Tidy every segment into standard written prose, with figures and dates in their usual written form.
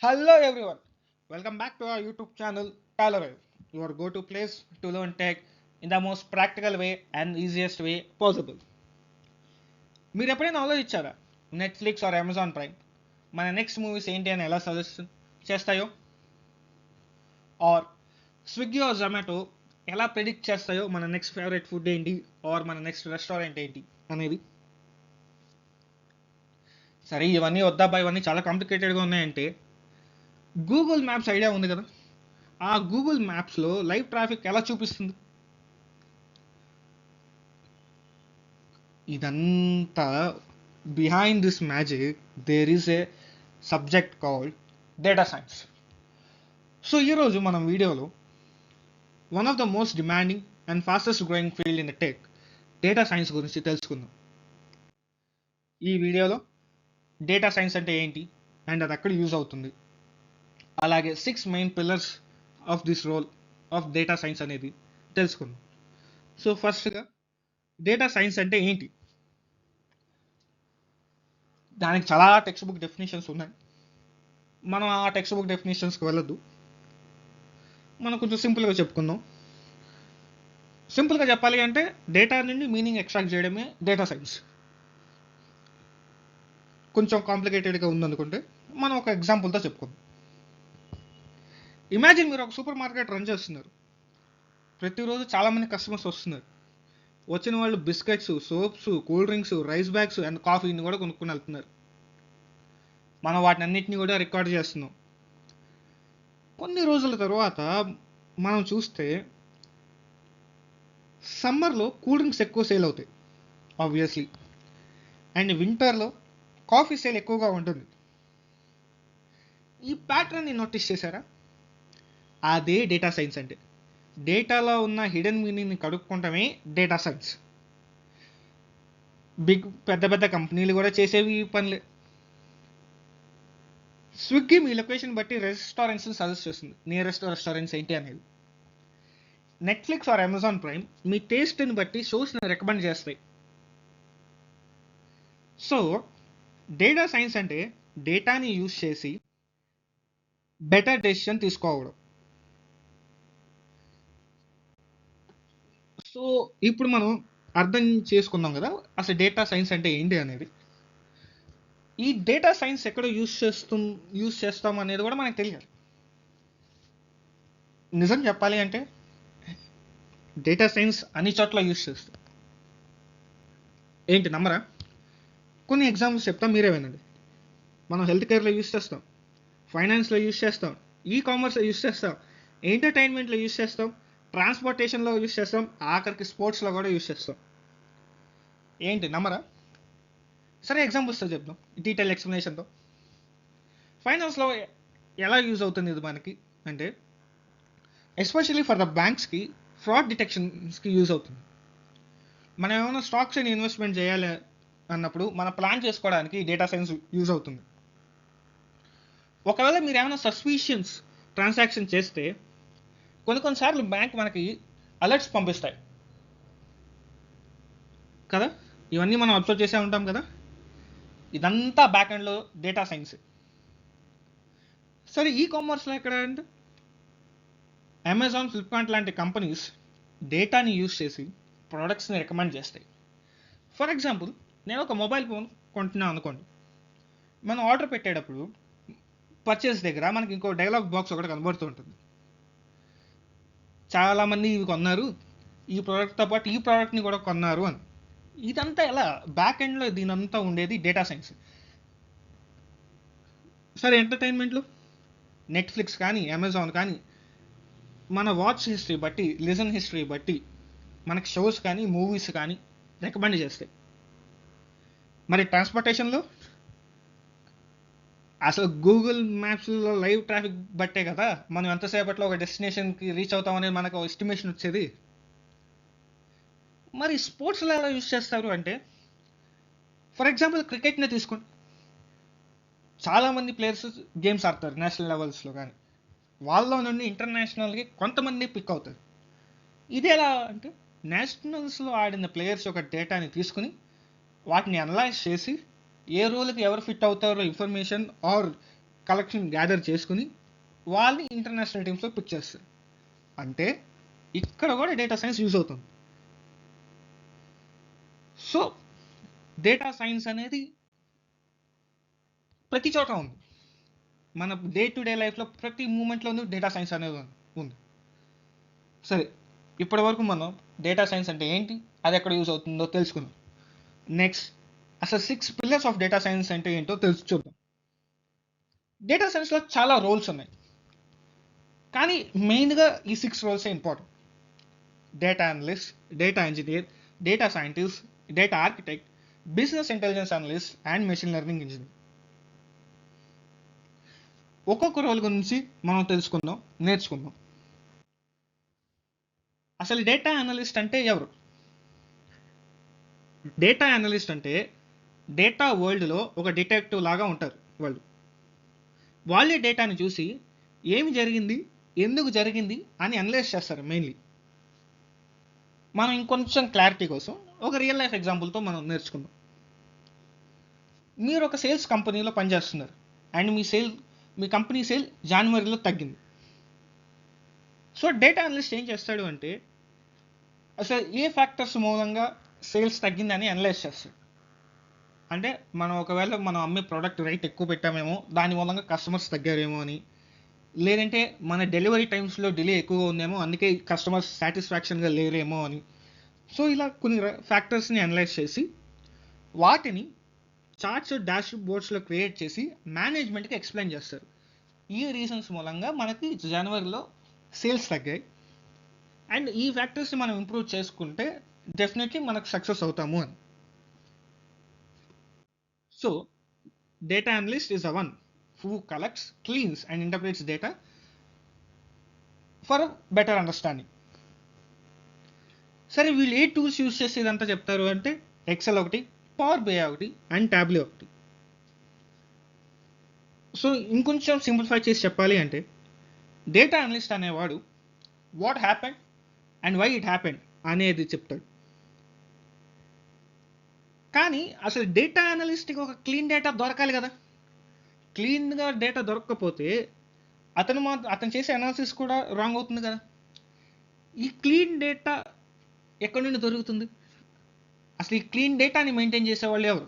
Hello everyone, welcome back to our YouTube channel Talaway, your go-to place to learn tech in the most practical way and easiest way possible. మీరు ఎప్పుడైనా ఆలోచించారా Netflix or Amazon prime మన next movies ఏంటి అని ఎలా suggest చేస్తాయో, are Swiggy are Zomato ఎలా predict చేస్తాయో మన నెక్స్ట్ ఫేవరెట్ ఫుడ్ ఏంటి ఆర్ మన నెక్స్ట్ రెస్టారెంట్ ఏంటి అనేది? సరే, ఇవన్నీ వద్దాబ్బా, ఇవన్నీ చాలా కాంప్లికేటెడ్గా ఉన్నాయంటే గూగుల్ మ్యాప్స్ ఐడియా ఉంది కదా. ఆ గూగుల్ మ్యాప్స్లో లైవ్ ట్రాఫిక్ ఎలా చూపిస్తుంది? ఇదంతా behind this magic there is a subject called data science. So ఈరోజు మనం వీడియోలో one of the most demanding and fastest growing field in the tech, data science గురించి తెలుసుకుందాం. ఈ వీడియోలో డేటా సైన్స్ అంటే ఏంటి అండ్ అది ఎక్కడ యూజ్ అవుతుంది, అలాగే 6 main pillars of this role of data science అనేది తెలుసుకుందాం. సో ఫస్ట్గా డేటా సైన్స్ అంటే ఏంటి? దానికి చాలా టెక్స్ట్ బుక్ డెఫినేషన్స్ ఉన్నాయి. మనం ఆ టెక్స్ట్ బుక్ డెఫినేషన్స్కి వెళ్ళొద్దు, మనం కొంచెం సింపుల్గా చెప్పుకుందాం. సింపుల్గా చెప్పాలి అంటే డేటా నుండి మీనింగ్ ఎక్స్ట్రాక్ట్ చేయడమే డేటా సైన్స్. కొంచెం కాంప్లికేటెడ్గా ఉందనుకుంటే మనం ఒక ఎగ్జాంపుల్తో చెప్పుకుందాం. ఇమాజిన్ మీరు ఒక సూపర్ మార్కెట్ రన్ చేస్తున్నారు. ప్రతిరోజు చాలామంది కస్టమర్స్ వస్తున్నారు. వచ్చిన వాళ్ళు biscuits, soaps, cool drinks, rice bags and కాఫీని కూడా కొనుక్కొని వెళ్తున్నారు. మనం వాటిని అన్నింటినీ కూడా రికార్డ్ చేస్తున్నాం. కొన్ని రోజుల తర్వాత మనం చూస్తే సమ్మర్లో కూల్ డ్రింక్స్ ఎక్కువ సేల్ అవుతాయి ఆబ్వియస్లీ, అండ్ వింటర్లో కాఫీ సేల్ ఎక్కువగా ఉంటుంది. ఈ ప్యాటర్న్ని నోటీస్ చేశారా? అదే డేటా సైన్స్ అంటే. డేటాలో ఉన్న హిడెన్ మీనింగ్ని కడుక్కుంటమే డేటా సైన్స్. పెద్ద పెద్ద కంపెనీలు కూడా చేసేవి ఈ పనులే. స్విగ్గీ మీ లొకేషన్ బట్టి రెస్టారెంట్స్ని సజెస్ట్ చేస్తుంది, నియరెస్ట్ రెస్టారెంట్స్ ఏంటి అనేది. నెట్ఫ్లిక్స్ ఆర్ అమెజాన్ ప్రైమ్ మీ టేస్ట్ని బట్టి షోస్ని రికమెండ్ చేస్తాయి. సో డేటా సైన్స్ అంటే డేటాని యూజ్ చేసి బెటర్ డెసిషన్ తీసుకోవడం. సో ఇప్పుడు మనం అర్థం చేసుకుందాం కదా అసలు డేటా సైన్స్ అంటే ఏంటి అనేది. ఈ డేటా సైన్స్ ఎక్కడ యూజ్ చేస్తాం అనేది కూడా మనకు తెలియాలి. నిజం చెప్పాలి అంటే డేటా సైన్స్ అన్ని చోట్ల యూజ్ చేస్తాం. ఏంటి నమ్మరా? కొన్ని ఎగ్జాంపుల్స్ చెప్తాం, మీరే వినండి. మనం హెల్త్ కేర్లో యూజ్ చేస్తాం, ఫైనాన్స్లో యూజ్ చేస్తాం, ఈ కామర్స్లో యూజ్ చేస్తాం, ఎంటర్టైన్మెంట్లో యూజ్ చేస్తాం, ట్రాన్స్పోర్టేషన్లో యూజ్ చేస్తాం, ఆఖరికి స్పోర్ట్స్లో కూడా యూజ్ చేస్తాం. ఏంటి నమ్మరా? సరే, ఎగ్జాంపుల్స్తో చెప్దాం డీటెయిల్ ఎక్స్ప్లెనేషన్తో. ఫైనాన్స్లో ఎలా యూజ్ అవుతుంది ఇది మనకి అంటే, ఎస్పెషల్లీ ఫర్ ద బ్యాంక్స్కి ఫ్రాడ్ డిటెక్షన్స్కి యూజ్ అవుతుంది. మనం ఏమైనా స్టాక్స్ అని ఇన్వెస్ట్మెంట్ చేయాలి అన్నప్పుడు మన ప్లాన్ చేసుకోవడానికి డేటా సైన్స్ యూజ్ అవుతుంది. ఒకవేళ మీరు ఏమైనా సస్పీషియన్స్ ట్రాన్సాక్షన్ చేస్తే కొన్నిసార్లు బ్యాంక్ మనకి అలర్ట్స్ పంపిస్తాయి కదా. ఇవన్నీ మనం అబ్జర్వ్ చేసే ఉంటాం కదా. ఇదంతా బ్యాక్ ఎండ్లో డేటా సైన్స్. సరే, ఈ కామర్స్లో ఎక్కడ అంటే అమెజాన్, ఫ్లిప్కార్ట్ లాంటి కంపెనీస్ డేటాని యూజ్ చేసి ప్రోడక్ట్స్ని రికమెండ్ చేస్తాయి. ఫర్ ఎగ్జాంపుల్, నేను ఒక మొబైల్ ఫోన్ కొంటున్నాను అనుకోండి. మనం ఆర్డర్ పెట్టేటప్పుడు పర్చేస్ దగ్గర మనకి ఇంకో డైలాగ్ బాక్స్ ఒకటి కనబడుతూ ఉంటుంది. చాలామంది ఇవి కొన్నారు, ఈ ప్రోడక్ట్తో పాటు ఈ ప్రోడక్ట్ని కూడా కొన్నారు అని. ఇదంతా ఎలా బ్యాక్ ఎండ్లో దీనంతా ఉండేది డేటా సైన్స్. సరే, ఎంటర్టైన్మెంట్లో నెట్ఫ్లిక్స్ కానీ అమెజాన్ కానీ మన వాచ్ హిస్టరీ బట్టి, లిజన్ హిస్టరీ బట్టి మనకి షోస్ కానీ మూవీస్ కానీ రికమెండ్ చేస్తాయి. మరి ట్రాన్స్పోర్టేషన్లో అసలు గూగుల్ మ్యాప్స్లో లైవ్ ట్రాఫిక్ బట్టే కదా మనం ఎంతసేపట్లో ఒక డెస్టినేషన్కి రీచ్ అవుతామనేది మనకు ఎస్టిమేషన్ వచ్చేది. మరి స్పోర్ట్స్లో ఎలా యూజ్ చేస్తారు అంటే, ఫర్ ఎగ్జాంపుల్ క్రికెట్నే తీసుకోండి. చాలామంది ప్లేయర్స్ గేమ్స్ ఆడతారు నేషనల్ లెవెల్స్లో, కానీ వాళ్ళలో నుండి ఇంటర్నేషనల్కి కొంతమంది పిక్ అవుతారు. ఇది ఎలా అంటే, నేషనల్స్లో ఆడిన ప్లేయర్స్ యొక్క డేటాని తీసుకుని వాటిని అనలైజ్ చేసి ఏ రోల్కి ఎవరు ఫిట్ అవుతారో ఇన్ఫర్మేషన్ ఆర్ కలెక్షన్ గ్యాదర్ చేసుకుని వాళ్ళని ఇంటర్నేషనల్ టీమ్స్లో పిచ్ చేస్తారు. అంటే ఇక్కడ కూడా డేటా సైన్స్ యూజ్ అవుతుంది. సో డేటా సైన్స్ అనేది ప్రతి చోట ఉంది. మన డే టు డే లైఫ్లో ప్రతి మూమెంట్లోనూ డేటా సైన్స్ అనేది ఉంది. సరే, ఇప్పటి వరకు మనం డేటా సైన్స్ అంటే ఏంటి, అది ఎక్కడ యూజ్ అవుతుందో తెలుసుకున్నాం. నెక్స్ట్ అసలు 6 పిల్లర్స్ ఆఫ్ డేటా సైన్స్ అంటే ఏంటో చూద్దాం. డేటా సైన్స్లో చాలా రోల్స్ ఉన్నాయి, కానీ మెయిన్గా ఈ 6 రోల్సే important. Data analyst, data engineer, data scientist, data architect, business intelligence analyst and machine learning engineer. ఒక్కొక్క రోల్ గురించి మనం నేర్చుకుందాం. అసలు డేటా అనలిస్ట్ అంటే ఎవరు? డేటా అనలిస్ట్ అంటే డేటా వరల్డ్లో ఒక డిటెక్టివ్ లాగా ఉంటారు. వాళ్ళే డేటాని చూసి ఏమి జరిగింది, ఎందుకు జరిగింది అని అనలైజ్ చేస్తారు. మెయిన్లీ మనం ఇంకొంచెం క్లారిటీ కోసం ఒక రియల్ లైఫ్ ఎగ్జాంపుల్తో మనం నేర్చుకుందాం. మీరు ఒక సేల్స్ కంపెనీలో పనిచేస్తున్నారు అండ్ మీ కంపెనీ సేల్ జనవరిలో తగ్గింది. సో డేటా అనలిస్ట్ ఏం చేస్తాడు అంటే అసలు ఏ ఫ్యాక్టర్స్ మూలంగా సేల్స్ తగ్గిందని అనలైజ్ చేస్తాడు. అంటే ఒకవేళ మనం అమ్మే ప్రోడక్ట్ రేట్ ఎక్కువ పెట్టామేమో, దాని మూలంగా కస్టమర్స్ తగ్గారేమో అని, లేదంటే మన డెలివరీ టైమ్స్లో డిలే ఎక్కువగా ఉందేమో, అందుకే కస్టమర్స్ సాటిస్ఫాక్షన్గా లేరేమో అని. సో ఇలా కొన్ని ఫ్యాక్టర్స్ని అనలైజ్ చేసి వాటిని చార్ట్స్, డాష్ బోర్డ్స్లో క్రియేట్ చేసి మేనేజ్మెంట్కి ఎక్స్ప్లెయిన్ చేస్తారు. ఈ రీజన్స్ మూలంగా మనకి జనవరిలో సేల్స్ తగ్గాయి అండ్ ఈ ఫ్యాక్టర్స్ని మనం ఇంప్రూవ్ చేసుకుంటే డెఫినెట్లీ మనకు సక్సెస్ అవుతాము అని. So data analyst is the one who collects, cleans and interprets data for a better understanding. సరే, వీళ్ళు ఏ టూల్స్ యూజ్ చేసి ఇదంతా చెప్తారు అంటే ఎక్సెల్ ఒకటి, పవర్ బిఐ ఒకటి అండ్ టాబ్లెట్ ఒకటి. సో ఇంకొంచెం సింప్లిఫై చేసి చెప్పాలి అంటే డేటా అనలిస్ట్ అనేవాడు what happened and why it happened అనేది చెప్తాడు. కానీ అసలు డేటా అనలిస్ట్కి ఒక క్లీన్ డేటా దొరకాలి కదా. క్లీన్గా డేటా దొరకకపోతే అతను చేసే అనాలిసిస్ కూడా రాంగ్ అవుతుంది కదా. ఈ క్లీన్ డేటా ఎక్కడి నుండి దొరుకుతుంది? అసలు ఈ క్లీన్ డేటాని మెయింటైన్ చేసేవాళ్ళు ఎవరు?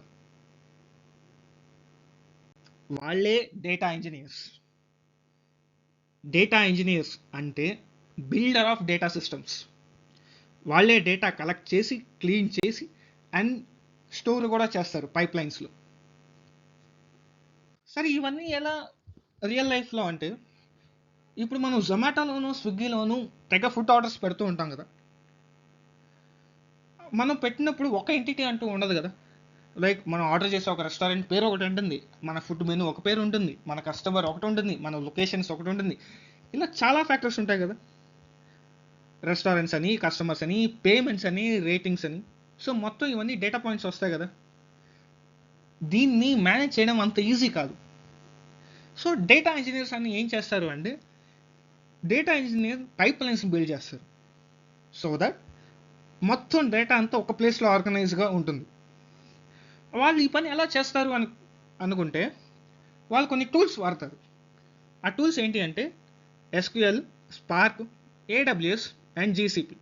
వాళ్ళే డేటా ఇంజనీర్స్. డేటా ఇంజనీర్స్ అంటే బిల్డర్ ఆఫ్ డేటా సిస్టమ్స్. వాళ్ళే డేటా కలెక్ట్ చేసి, క్లీన్ చేసి అండ్ స్టోర్ కూడా చేస్తారు పైప్లైన్స్లో. సరే, ఇవన్నీ ఎలా రియల్ లైఫ్లో అంటే ఇప్పుడు మనం జొమాటోలోను, స్విగ్గీలోను తెగ ఫుడ్ ఆర్డర్స్ పెడుతూ ఉంటాం కదా. మనం పెట్టినప్పుడు ఒక ఎంటిటీ అంటూ ఉండదు కదా. లైక్ మనం ఆర్డర్ చేసే ఒక రెస్టారెంట్ పేరు ఒకటి ఉంటుంది, మన ఫుడ్ మెనూ ఒక పేరు ఉంటుంది, మన కస్టమర్ ఒకటి ఉంటుంది, మన లొకేషన్స్ ఒకటి ఉంటుంది. ఇలా చాలా ఫ్యాక్టర్స్ ఉంటాయి కదా. రెస్టారెంట్స్ అని, కస్టమర్స్ అని, పేమెంట్స్ అని, రేటింగ్స్ అని. సో మొత్తం ఇవన్నీ డేటా పాయింట్స్ వస్తాయి కదా. దీన్ని మేనేజ్ చేయడం అంత ఈజీ కాదు. సో డేటా ఇంజనీర్స్ అని ఏం చేస్తారు అంటే data engineer pipe lines build చేస్తారు. సో దట్ మొత్తం డేటా అంతా ఒక ప్లేస్లో ఆర్గనైజ్గా ఉంటుంది. వాళ్ళు ఈ పని ఎలా చేస్తారు అనుకుంటే వాళ్ళు కొన్ని టూల్స్ వాడతారు. ఆ టూల్స్ ఏంటి అంటే SQL, spark, AWS and GCP.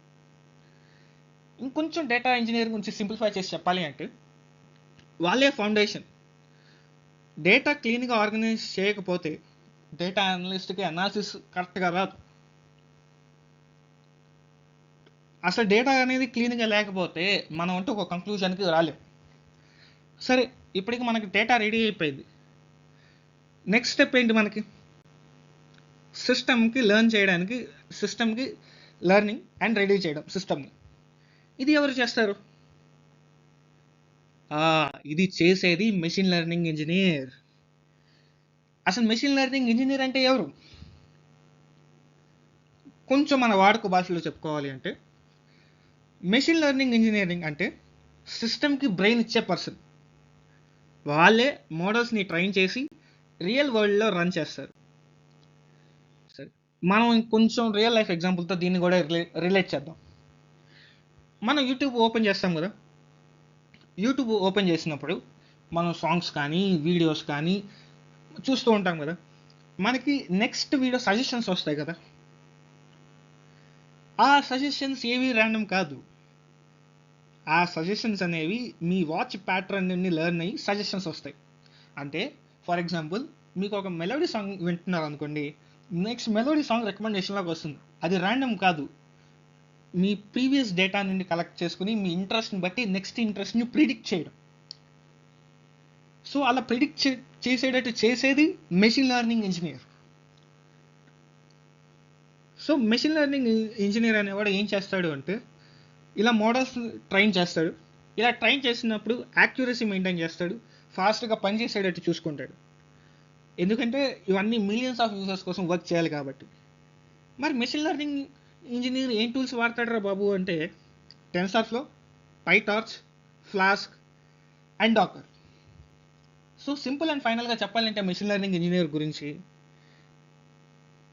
ఇంకొంచెం డేటా ఇంజనీర్ గురించి సింప్లిఫై చేసి చెప్పాలి అంటే వాళ్ళే ఫౌండేషన్. డేటా క్లీన్గా ఆర్గనైజ్ చేయకపోతే డేటా అనలిస్ట్కి అనాలిసిస్ కరెక్ట్గా రాదు. అసలు డేటా అనేది క్లీన్గా లేకపోతే మనం అంటూ ఒక కంక్లూజన్కి రాలేం. సరే, ఇప్పటికి మనకి డేటా రెడీ అయిపోయింది. నెక్స్ట్ స్టెప్ ఏంటి? మనకి సిస్టమ్కి లెర్నింగ్ అండ్ రెడీ చేయడం సిస్టమ్ని. ఇది ఎవరు చేస్తారు? ఇది చేసేది మెషిన్ లెర్నింగ్ ఇంజనీర్. అసలు మెషిన్ లెర్నింగ్ ఇంజనీర్ అంటే ఎవరు? కొంచెం మన వాడుక భాషలో చెప్పుకోవాలి అంటే మెషిన్ లెర్నింగ్ ఇంజనీరింగ్ అంటే సిస్టమ్కి బ్రెయిన్ ఇచ్చే పర్సన్. వాళ్ళే మోడల్స్ని ట్రైన్ చేసి రియల్ వరల్డ్లో రన్ చేస్తారు. సరే, మనం కొంచెం రియల్ లైఫ్ ఎగ్జాంపుల్తో దీన్ని కూడా రిలేట్ చేద్దాం. మనం యూట్యూబ్ ఓపెన్ చేస్తాం కదా. యూట్యూబ్ ఓపెన్ చేసినప్పుడు మనం సాంగ్స్ కానీ, వీడియోస్ కానీ, చూస్తూ ఉంటాం కదా, మనకి నెక్స్ట్ వీడియో సజెషన్స్ వస్తాయి కదా, ఆ సజెషన్స్ ఏవి ర్యాండమ్ కాదు. ఆ సజెషన్స్ అనేవి మీ వాచ్ ప్యాటర్న్ నుండి లెర్న్ అయ్యి సజెషన్స్ వస్తాయి. అంటే ఫర్ ఎగ్జాంపుల్, మీకు ఒక మెలోడీ సాంగ్ వింటున్నారు అనుకోండి, నెక్స్ట్ మెలోడీ సాంగ్ రికమెండేషన్లోకి వస్తుంది. అది ర్యాండమ్ కాదు, మీ ప్రీవియస్ డేటా నుండి కలెక్ట్ చేసుకుని మీ ఇంట్రెస్ట్ని బట్టి నెక్స్ట్ ఇంట్రెస్ట్ని ప్రిడిక్ట్ చేయడం. సో అలా ప్రిడిక్ట్ చేసేటట్టు చేసేది machine learning engineer. So machine learning engineer అనేవాడు ఏం చేస్తాడు అంటే, ఇలా మోడల్స్ ట్రైన్ చేస్తాడు. ఇలా ట్రైన్ చేసినప్పుడు యాక్యురసీ మెయింటైన్ చేస్తాడు, ఫాస్ట్గా పనిచేసేటట్టు చూసుకుంటాడు. ఎందుకంటే ఇవన్నీ మిలియన్స్ ఆఫ్ యూజర్స్ కోసం వర్క్ చేయాలి కాబట్టి. మరి మెషిన్ లెర్నింగ్ ఇంజనీర్ ఏం టూల్స్ వాడతాడరా బాబు అంటే, TensorFlow, PyTorch, Flask and Docker. So simple and ఫైనల్గా చెప్పాలంటే మెషిన్ లెర్నింగ్ ఇంజనీర్ గురించి,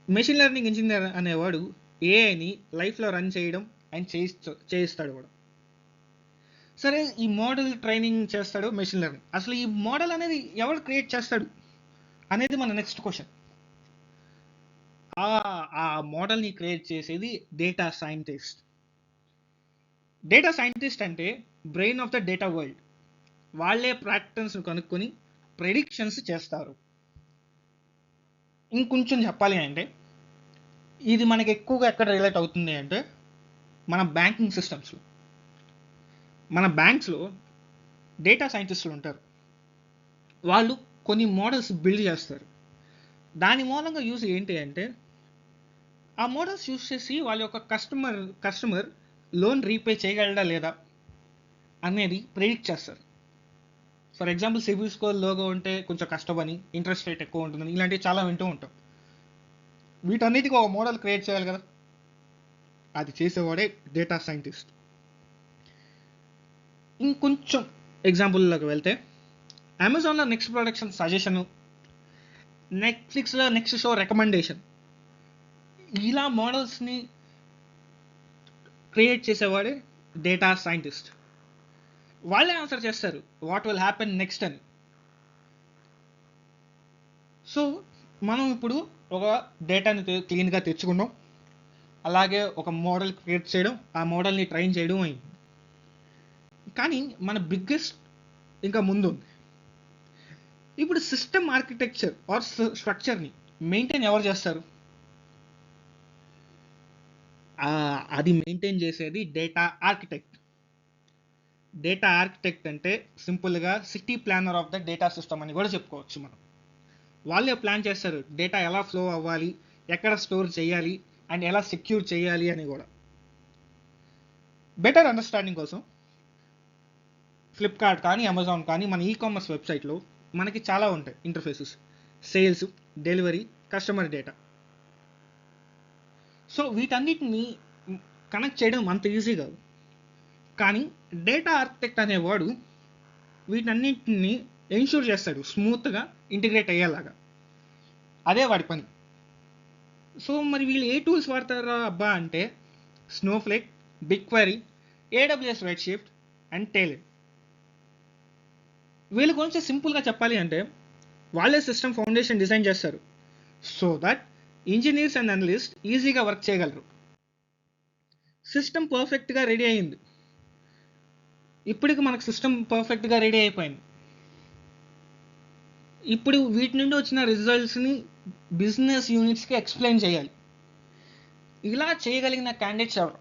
మెషిన్ లెర్నింగ్ ఇంజనీర్ అనేవాడు ఏఐని లైఫ్లో రన్ చేయడం అండ్ చేయిస్తాడు కూడా. సరే, ఈ మోడల్ ట్రైనింగ్ చేస్తాడు మెషిన్ లెర్నింగ్. అసలు ఈ మోడల్ అనేది ఎవరు క్రియేట్ చేస్తాడు అనేది మన నెక్స్ట్ క్వశ్చన్. ఆ మోడల్ని క్రియేట్ చేసేది డేటా సైంటిస్ట్. డేటా సైంటిస్ట్ అంటే brain of the data world. వాళ్ళే ప్యాటర్న్స్ కనుక్కొని ప్రెడిక్షన్స్ చేస్తారు. ఇంకొంచెం చెప్పాలి అంటే, ఇది మనకి ఎక్కువగా ఎక్కడ రిలేట్ అవుతుంది అంటే, మన బ్యాంకింగ్ సిస్టమ్స్లో. మన బ్యాంక్స్లో డేటా సైంటిస్టులు ఉంటారు. వాళ్ళు కొన్ని మోడల్స్ బిల్డ్ చేస్తారు. దాని మూలంగా యూజ్ ఏంటి అంటే, ఆ మోడల్స్ యూజ్ చేసి వాళ్ళ యొక్క కస్టమర్ లోన్ రీపే చేయగలడా లేదా అనేది ప్రెడిక్ట్ చేస్తారు. ఫర్ ఎగ్జాంపుల్, సిబిల్ స్కోర్ లోగా ఉంటే కొంచెం కష్టమని, ఇంట్రెస్ట్ రేట్ ఎక్కువ ఉంటుందని, ఇలాంటివి చాలా వింటూ ఉంటాం. వీటన్నిటికీ ఒక మోడల్ క్రియేట్ చేయాలి కదా, అది చేసేవాడే డేటా సైంటిస్ట్. ఇంకొంచెం ఎగ్జాంపుల్లోకి వెళ్తే, అమెజాన్లో నెక్స్ట్ ప్రొడక్షన్ సజెషను, నెట్ఫ్లిక్స్లో నెక్స్ట్ షో రికమెండేషన్, ఇలా మోడల్స్ని క్రియేట్ చేసేవాడే డేటా సైంటిస్ట్. వాళ్ళే ఆన్సర్ చేస్తారు వాట్ విల్ హ్యాపెన్ నెక్స్ట్ అని. సో మనం ఇప్పుడు ఒక డేటాని క్లీన్గా తెచ్చుకున్నాం, అలాగే ఒక మోడల్ క్రియేట్ చేయడం, ఆ మోడల్ని ట్రైన్ చేయడం అయింది. కానీ మన బిగ్గెస్ట్ ఇంకా ముందు ఉంది. ఇప్పుడు సిస్టమ్ ఆర్కిటెక్చర్ ఆర్ స్ట్రక్చర్ని మెయింటైన్ ఎవరు చేస్తారు? అది మెయింటైన్ చేసేది డేటా ఆర్కిటెక్ట్. డేటా ఆర్కిటెక్ట్ అంటే సింపుల్గా city planar of the data system అని కూడా చెప్పుకోవచ్చు మనం. వాళ్ళే ప్లాన్ చేస్తారు డేటా ఎలా ఫ్లో అవ్వాలి, ఎక్కడ స్టోర్ చేయాలి అండ్ ఎలా సెక్యూర్ చేయాలి అని కూడా. బెటర్ అండర్స్టాండింగ్ కోసం ఫ్లిప్కార్ట్ కానీ అమెజాన్ కానీ మన ఈకామర్స్ వెబ్సైట్లో మనకి చాలా ఉంటాయి interfaces: sales, delivery, customer data. So వీటన్నిటిని కనెక్ట్ చేయడం అంత ఈజీ కాదు. కానీ డేటా ఆర్కిటెక్ట్ అనేవాడు వీటన్నిటిని ఎన్షూర్ చేస్తాడు స్మూత్గా ఇంటిగ్రేట్ అయ్యేలాగా. అదే వాడి పని. సో మరి వీళ్ళు ఏ టూల్స్ వాడతారా అబ్బా అంటే, స్నోఫ్లేక్, బిగ్క్వెరీ, AWS రెడ్షిఫ్ట్ అండ్ టేలెంట్. వీళ్ళ గురించి సింపుల్గా చెప్పాలి అంటే, వాళ్ళే సిస్టమ్ ఫౌండేషన్ డిజైన్ చేస్తారు so that engineers and analyst ఈజీగా వర్క్ చేయగలరు. సిస్టమ్ పర్ఫెక్ట్గా రెడీ అయింది. ఇప్పటికి మనకు సిస్టమ్ పర్ఫెక్ట్గా రెడీ అయిపోయింది. ఇప్పుడు వీటి నుండి వచ్చిన రిజల్ట్స్ని బిజినెస్ యూనిట్స్కి ఎక్స్ప్లెయిన్ చేయాలి. ఇలా చేయగలిగిన క్యాండిడేట్స్ ఎవరు?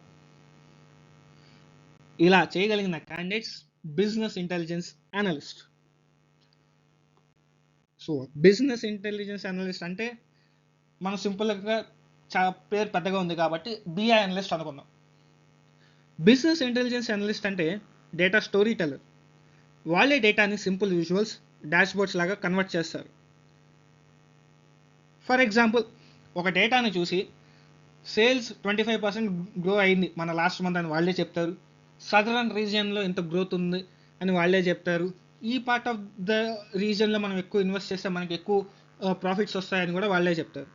ఇలా చేయగలిగిన candidates business intelligence analyst. So business intelligence analyst అంటే మనం సింపుల్గా పేరు పెద్దగా ఉంది కాబట్టి BI అనలిస్ట్ అనుకుందాం. బిజినెస్ ఇంటెలిజెన్స్ అనలిస్ట్ అంటే డేటా స్టోరీ టెల్లర్. వాళ్ళే డేటాని సింపుల్ విజువల్స్, డాష్బోర్డ్స్ లాగా కన్వర్ట్ చేస్తారు. ఫర్ ఎగ్జాంపుల్, ఒక డేటాని చూసి సేల్స్ 25% గ్రో అయింది మన లాస్ట్ మంత్ అని వాళ్ళే చెప్తారు. సదరన్ రీజియన్లో ఎంత గ్రోత్ ఉంది అని వాళ్ళే చెప్తారు. ఈ పార్ట్ ఆఫ్ ద రీజియన్లో మనం ఎక్కువ ఇన్వెస్ట్ చేస్తే మనకి ఎక్కువ ప్రాఫిట్స్ వస్తాయని కూడా వాళ్ళే చెప్తారు.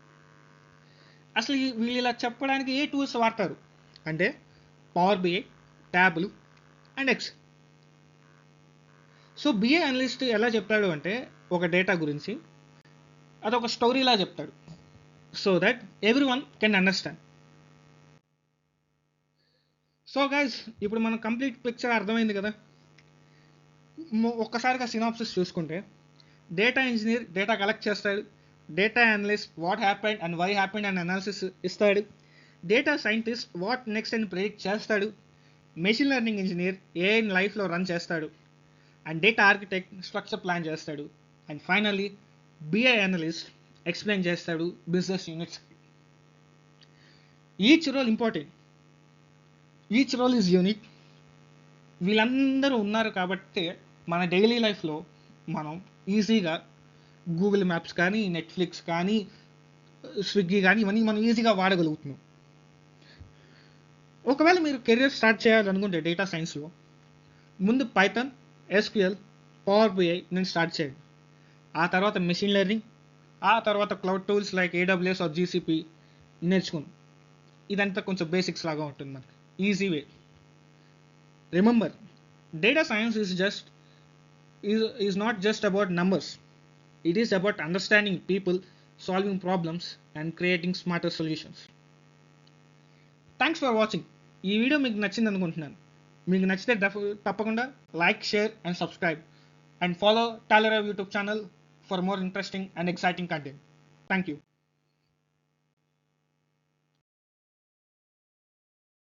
అసలు వీళ్ళు ఇలా చెప్పడానికి ఏ టూల్స్ వాడతారు అంటే, power BI, Tableau and Excel. So BI analyst ఎలా చెప్తాడు అంటే, ఒక డేటా గురించి అదొక స్టోరీలా చెప్తాడు, so that every one can understand. So guys, ఇప్పుడు మనకు కంప్లీట్ పిక్చర్ అర్థమైంది కదా. ఒక్కసారిగా సినాప్సిస్ చూసుకుంటే, డేటా ఇంజనీర్ డేటా కలెక్ట్ చేస్తాడు, data analyst what happened and why happened and analysis ఇస్తాడు, డేటా సైంటిస్ట్ వాట్ నెక్స్ట్ అని ప్రెడిక్ట్ చేస్తాడు, మెషిన్ లెర్నింగ్ ఇంజనీర్ ఏఐ లైఫ్లో రన్ చేస్తాడు, and data architect structure plan చేస్తాడు, and finally BI analyst explain చేస్తాడు business units. Each role important, each role is unique. వీళ్ళందరూ ఉన్నారు కాబట్టి మన డైలీ లైఫ్లో మనం ఈజీగా గూగుల్ మ్యాప్స్ కానీ, నెట్ఫ్లిక్స్ కానీ, స్విగ్గీ కానీ ఇవన్నీ మనం ఈజీగా వాడగలుగుతున్నాం. ఒకవేళ మీరు కెరియర్ స్టార్ట్ చేయాలనుకుంటే డేటా సైన్స్లో, ముందు పైథాన్, ఎస్క్యూఎల్, పవర్ బిఐ నేను స్టార్ట్ చేయండి. ఆ తర్వాత మెషిన్ లెర్నింగ్, ఆ తర్వాత cloud tools like AWS or GCP నేర్చుకున్నాం. ఇదంతా కొంచెం బేసిక్స్ లాగా ఉంటుంది మనకి, easy way. Remember, data science is not just about numbers. It is about understanding people, solving problems, and creating smarter solutions. Thanks for watching. ఈ video మీకు నచ్చింది అనుకుంటున్నాను. మీకు నచ్చితే తప్పకుండా like, share and subscribe, and follow Talerao YouTube channel for more interesting and exciting content. Thank you.